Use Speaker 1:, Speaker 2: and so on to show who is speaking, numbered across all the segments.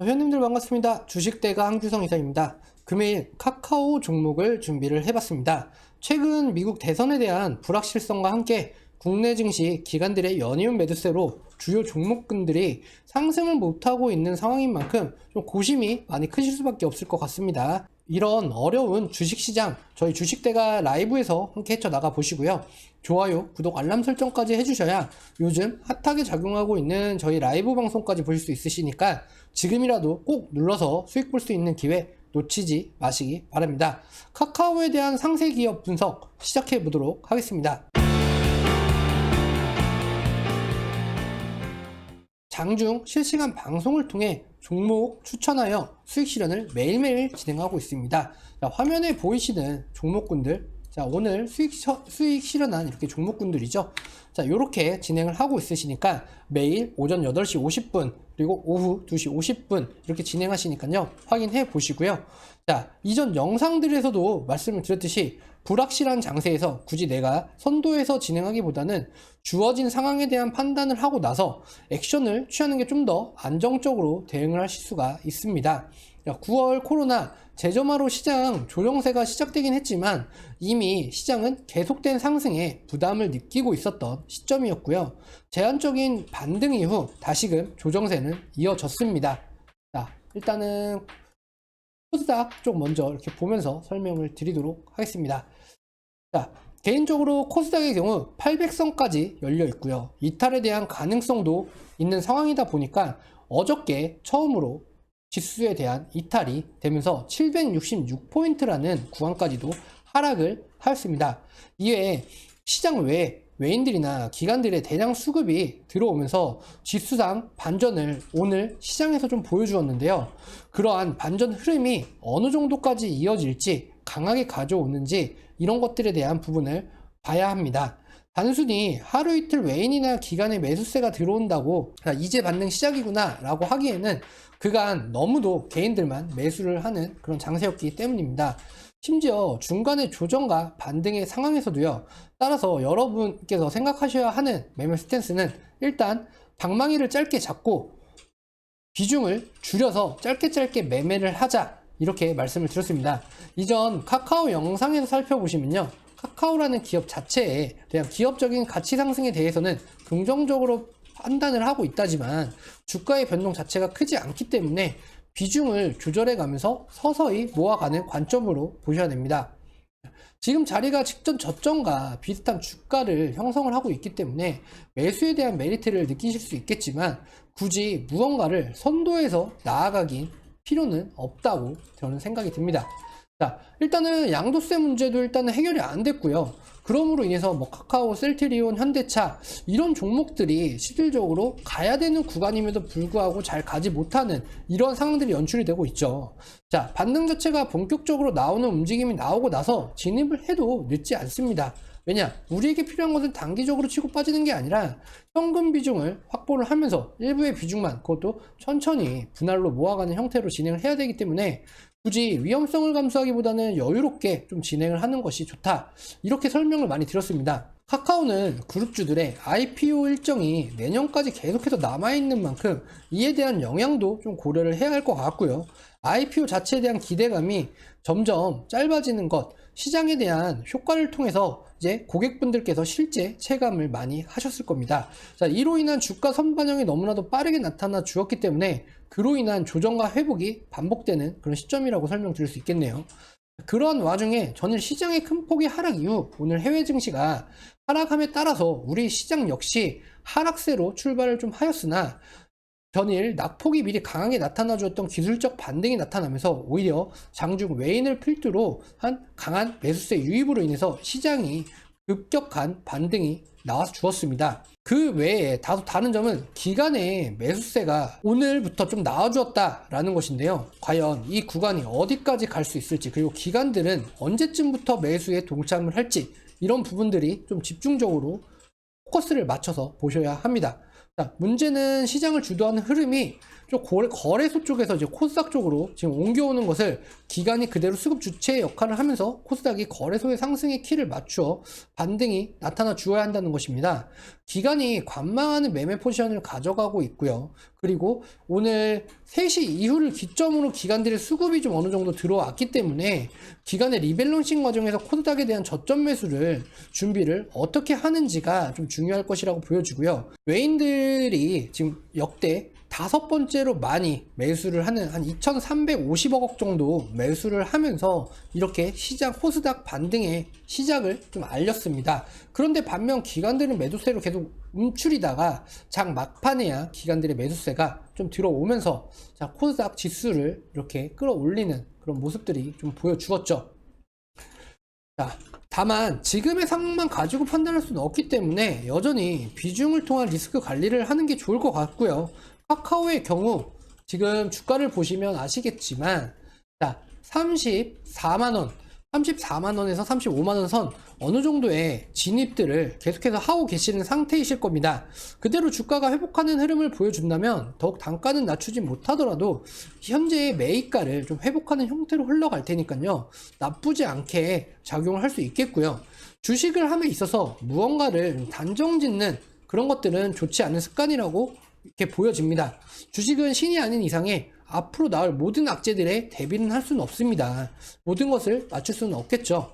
Speaker 1: 회원님들 반갑습니다. 주식대가 한규성 이사입니다. 금일 카카오 종목을 준비를 해봤습니다. 최근 미국 대선에 대한 불확실성과 함께 국내 증시 기관들의 연이은 매도세로 주요 종목군들이 상승을 못하고 있는 상황인 만큼 좀 고심이 많이 크실 수밖에 없을 것 같습니다. 이런 어려운 주식시장 저희 주식대가 라이브에서 함께 헤쳐나가 보시고요. 좋아요, 구독, 알람 설정까지 해주셔야 요즘 핫하게 작용하고 있는 저희 라이브 방송까지 보실 수 있으시니까 지금이라도 꼭 눌러서 수익 볼 수 있는 기회 놓치지 마시기 바랍니다. 카카오에 대한 상세 기업 분석 시작해 보도록 하겠습니다. 장중 실시간 방송을 통해 종목 추천하여 수익 실현을 매일매일 진행하고 있습니다. 자, 화면에 보이시는 종목군들, 자, 오늘 수익 실현한 이렇게 종목군들이죠. 자, 요렇게 진행을 하고 있으시니까 매일 오전 8시 50분 그리고 오후 2시 50분 이렇게 진행하시니까요. 확인해 보시고요. 자, 이전 영상들에서도 말씀을 드렸듯이 불확실한 장세에서 굳이 내가 선도해서 진행하기보다는 주어진 상황에 대한 판단을 하고 나서 액션을 취하는 게 좀 더 안정적으로 대응을 하실 수가 있습니다. 9월 코로나 재점화로 시장 조정세가 시작되긴 했지만 이미 시장은 계속된 상승에 부담을 느끼고 있었던 시점이었고요. 제한적인 반등 이후 다시금 조정세는 이어졌습니다. 자, 일단은 코스닥 쪽 먼저 이렇게 보면서 설명을 드리도록 하겠습니다. 자, 개인적으로 코스닥의 경우 800선까지 열려 있고요. 이탈에 대한 가능성도 있는 상황이다 보니까 어저께 처음으로 지수에 대한 이탈이 되면서 766포인트라는 구간까지도 하락을 하였습니다. 이외에 시장 외에 외인들이나 기관들의 대량 수급이 들어오면서 지수상 반전을 오늘 시장에서 좀 보여주었는데요. 그러한 반전 흐름이 어느 정도까지 이어질지 강하게 가져오는지 이런 것들에 대한 부분을 봐야 합니다. 단순히 하루 이틀 외인이나 기관의 매수세가 들어온다고 이제 반등 시작이구나 라고 하기에는 그간 너무도 개인들만 매수를 하는 그런 장세였기 때문입니다. 심지어 중간에 조정과 반등의 상황에서도요. 따라서 여러분께서 생각하셔야 하는 매매 스탠스는 일단 방망이를 짧게 잡고 비중을 줄여서 짧게 매매를 하자 이렇게 말씀을 드렸습니다. 이전 카카오 영상에서 살펴보시면요. 카카오라는 기업 자체에 대한 기업적인 가치 상승에 대해서는 긍정적으로 판단을 하고 있다지만 주가의 변동 자체가 크지 않기 때문에 비중을 조절해 가면서 서서히 모아가는 관점으로 보셔야 됩니다. 지금 자리가 직전 저점과 비슷한 주가를 형성을 하고 있기 때문에 매수에 대한 메리트를 느끼실 수 있겠지만 굳이 무언가를 선도해서 나아가긴 필요는 없다고 저는 생각이 듭니다. 자, 일단은 양도세 문제도 일단은 해결이 안 됐고요. 그럼으로 인해서 뭐 카카오, 셀트리온, 현대차 이런 종목들이 실질적으로 가야 되는 구간임에도 불구하고 잘 가지 못하는 이런 상황들이 연출이 되고 있죠. 자, 반등 자체가 본격적으로 나오는 움직임이 나오고 나서 진입을 해도 늦지 않습니다. 왜냐? 우리에게 필요한 것은 단기적으로 치고 빠지는 게 아니라 현금 비중을 확보를 하면서 일부의 비중만 그것도 천천히 분할로 모아가는 형태로 진행을 해야 되기 때문에 굳이 위험성을 감수하기보다는 여유롭게 좀 진행을 하는 것이 좋다. 이렇게 설명을 많이 드렸습니다. 카카오는 그룹주들의 IPO 일정이 내년까지 계속해서 남아있는 만큼 이에 대한 영향도 좀 고려를 해야 할 것 같고요. IPO 자체에 대한 기대감이 점점 짧아지는 것, 시장에 대한 효과를 통해서 이제 고객분들께서 실제 체감을 많이 하셨을 겁니다. 자, 이로 인한 주가 선반영이 너무나도 빠르게 나타나 주었기 때문에 그로 인한 조정과 회복이 반복되는 그런 시점이라고 설명드릴 수 있겠네요. 그러한 와중에 전일 시장의 큰 폭의 하락 이후 오늘 해외 증시가 하락함에 따라서 우리 시장 역시 하락세로 출발을 좀 하였으나 전일 낙폭이 미리 강하게 나타나 주었던 기술적 반등이 나타나면서 오히려 장중 외인을 필두로 한 강한 매수세 유입으로 인해서 시장이 급격한 반등이 나와 주었습니다. 그 외에 다른 점은 기간의 매수세가 오늘부터 좀 나와주었다라는 것인데요. 과연 이 구간이 어디까지 갈 수 있을지, 그리고 기관들은 언제쯤부터 매수에 동참을 할지, 이런 부분들이 좀 집중적으로 포커스를 맞춰서 보셔야 합니다. 자, 문제는 시장을 주도하는 흐름이 좀 거래소 쪽에서 이제 코스닥 쪽으로 지금 옮겨오는 것을 기관이 그대로 수급 주체의 역할을 하면서 코스닥이 거래소의 상승의 키를 맞추어 반등이 나타나 주어야 한다는 것입니다. 기관이 관망하는 매매 포지션을 가져가고 있고요. 그리고 오늘 3시 이후를 기점으로 기관들의 수급이 좀 어느 정도 들어왔기 때문에 기관의 리밸런싱 과정에서 코스닥에 대한 저점 매수를 준비를 어떻게 하는지가 좀 중요할 것이라고 보여지고요. 외인들이 지금 역대 5번째로 많이 매수를 하는 한 2,350억 원 정도 매수를 하면서 이렇게 시장 코스닥 반등의 시작을 좀 알렸습니다. 그런데 반면 기관들은 매도세로 계속 움츠리다가 장 막판에야 기관들의 매수세가 좀 들어오면서 자, 코스닥 지수를 이렇게 끌어올리는 그런 모습들이 좀 보여주었죠. 자, 다만 지금의 상황만 가지고 판단할 수는 없기 때문에 여전히 비중을 통한 리스크 관리를 하는 게 좋을 것 같고요. 카카오의 경우 지금 주가를 보시면 아시겠지만 자, 34만원 34만원에서 35만원 선 어느 정도의 진입들을 계속해서 하고 계시는 상태이실 겁니다. 그대로 주가가 회복하는 흐름을 보여준다면 더욱 단가는 낮추지 못하더라도 현재의 매입가를 좀 회복하는 형태로 흘러갈 테니까요, 나쁘지 않게 작용을 할 수 있겠고요. 주식을 함에 있어서 무언가를 단정 짓는 그런 것들은 좋지 않은 습관이라고 이렇게 보여집니다. 주식은 신이 아닌 이상에 앞으로 나올 모든 악재들에 대비는 할 수는 없습니다. 모든 것을 맞출 수는 없겠죠.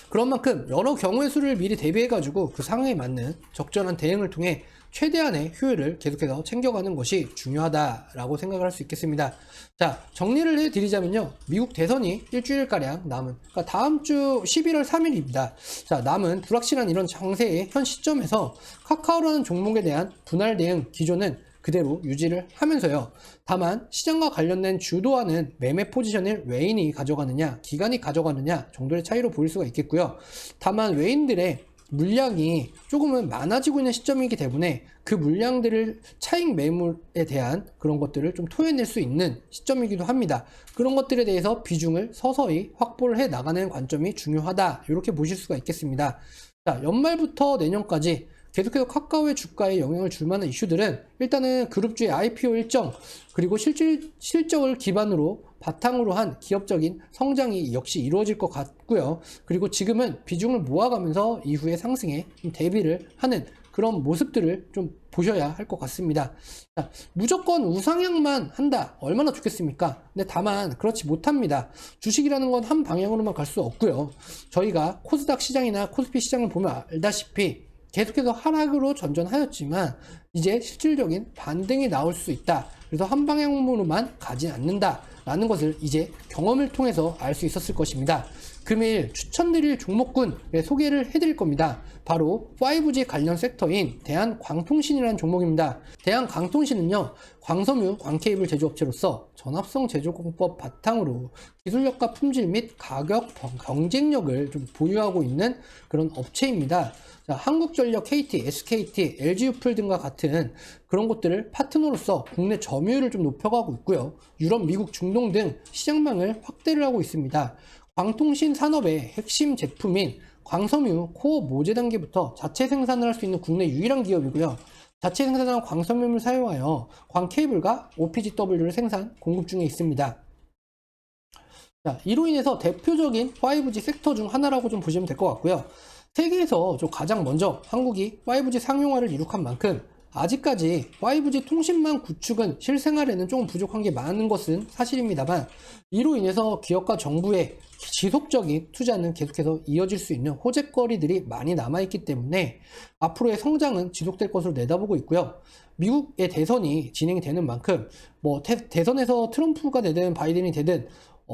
Speaker 1: 그런 만큼 여러 경우의 수를 미리 대비해가지고 그 상황에 맞는 적절한 대응을 통해 최대한의 효율을 계속해서 챙겨가는 것이 중요하다라고 생각을 할 수 있겠습니다. 자, 정리를 해드리자면요, 미국 대선이 일주일가량 남은, 그러니까 다음 주 11월 3일입니다. 자, 남은 불확실한 이런 장세의 현 시점에서 카카오라는 종목에 대한 분할 대응 기조는 그대로 유지를 하면서요, 다만 시장과 관련된 주도하는 매매 포지션을 외인이 가져가느냐 기관이 가져가느냐 정도의 차이로 보일 수가 있겠고요. 다만 외인들의 물량이 조금은 많아지고 있는 시점이기 때문에 그 물량들을 차익 매물에 대한 그런 것들을 좀 토해낼 수 있는 시점이기도 합니다. 그런 것들에 대해서 비중을 서서히 확보를 해 나가는 관점이 중요하다, 이렇게 보실 수가 있겠습니다. 자, 연말부터 내년까지 계속해서 카카오의 주가에 영향을 줄 만한 이슈들은 일단은 그룹주의 IPO 일정, 그리고 실적을 기반으로 바탕으로 한 기업적인 성장이 역시 이루어질 것 같고요. 그리고 지금은 비중을 모아가면서 이후의 상승에 좀 대비를 하는 그런 모습들을 좀 보셔야 할 것 같습니다. 자, 무조건 우상향만 한다, 얼마나 좋겠습니까? 근데 다만 그렇지 못합니다. 주식이라는 건 한 방향으로만 갈 수 없고요. 저희가 코스닥 시장이나 코스피 시장을 보면 알다시피 계속해서 하락으로 전전하였지만 이제 실질적인 반등이 나올 수 있다. 그래서 한 방향으로만 가지 않는다 라는 것을 이제 경험을 통해서 알 수 있었을 것입니다. 금일 추천드릴 종목군의 소개를 해드릴 겁니다. 바로 5G 관련 섹터인 대한광통신이라는 종목입니다. 대한광통신은요, 광섬유 광케이블 제조업체로서 전합성 제조공법 바탕으로 기술력과 품질 및 가격 경쟁력을 좀 보유하고 있는 그런 업체입니다. 자, 한국전력, KT, SKT, LG유플 등과 같은 그런 것들을 파트너로서 국내 점유율을 좀 높여가고 있고요. 유럽, 미국, 중동 등 시장망을 확대를 하고 있습니다. 광통신 산업의 핵심 제품인 광섬유 코어 모재 단계부터 자체 생산을 할 수 있는 국내 유일한 기업이고요. 자체 생산한 광섬유를 사용하여 광케이블과 OPGW를 생산, 공급 중에 있습니다. 자, 이로 인해서 대표적인 5G 섹터 중 하나라고 좀 보시면 될 것 같고요. 세계에서 좀 가장 먼저 한국이 5G 상용화를 이룩한 만큼 아직까지 5G 통신망 구축은 실생활에는 조금 부족한 게 많은 것은 사실입니다만, 이로 인해서 기업과 정부의 지속적인 투자는 계속해서 이어질 수 있는 호재거리들이 많이 남아있기 때문에 앞으로의 성장은 지속될 것으로 내다보고 있고요. 미국의 대선이 진행이 되는 만큼 대선에서 트럼프가 되든 바이든이 되든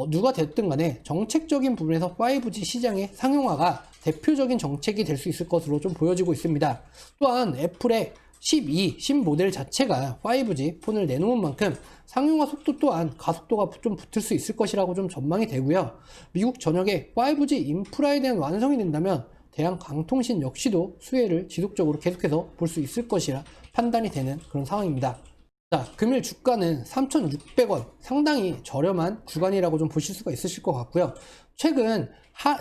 Speaker 1: 누가 됐든 간에 정책적인 부분에서 5G 시장의 상용화가 대표적인 정책이 될 수 있을 것으로 좀 보여지고 있습니다. 또한 애플의 12 신모델 자체가 5G 폰을 내놓은 만큼 상용화 속도 또한 가속도가 좀 붙을 수 있을 것이라고 좀 전망이 되고요. 미국 전역의 5G 인프라에 대한 완성이 된다면 대한광통신 역시도 수혜를 지속적으로 계속해서 볼 수 있을 것이라 판단이 되는 그런 상황입니다. 자, 금일 주가는 3,600원, 상당히 저렴한 구간이라고 좀 보실 수가 있으실 것 같고요. 최근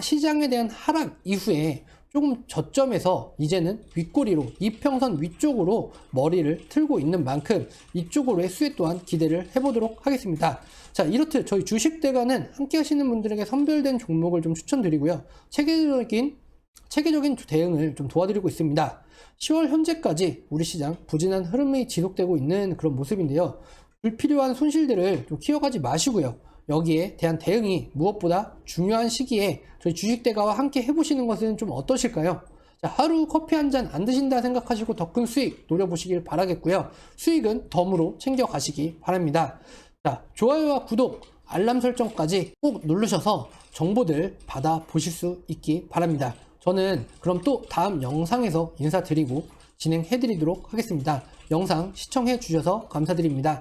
Speaker 1: 시장에 대한 하락 이후에 조금 저점에서 이제는 윗꼬리로 이평선 위쪽으로 머리를 틀고 있는 만큼 이쪽으로의 수혜 또한 기대를 해보도록 하겠습니다. 자, 이렇듯 저희 주식대가는 함께 하시는 분들에게 선별된 종목을 좀 추천드리고요. 체계적인 대응을 좀 도와드리고 있습니다. 10월 현재까지 우리 시장 부진한 흐름이 지속되고 있는 그런 모습인데요. 불필요한 손실들을 좀 키워가지 마시고요. 여기에 대한 대응이 무엇보다 중요한 시기에 저희 주식대가와 함께 해보시는 것은 좀 어떠실까요? 자, 하루 커피 한 잔 안 드신다 생각하시고 더 큰 수익 노려보시길 바라겠고요. 수익은 덤으로 챙겨가시기 바랍니다. 자, 좋아요와 구독, 알람 설정까지 꼭 누르셔서 정보들 받아보실 수 있기 바랍니다. 저는 그럼 또 다음 영상에서 인사드리고 진행해드리도록 하겠습니다. 영상 시청해 주셔서 감사드립니다.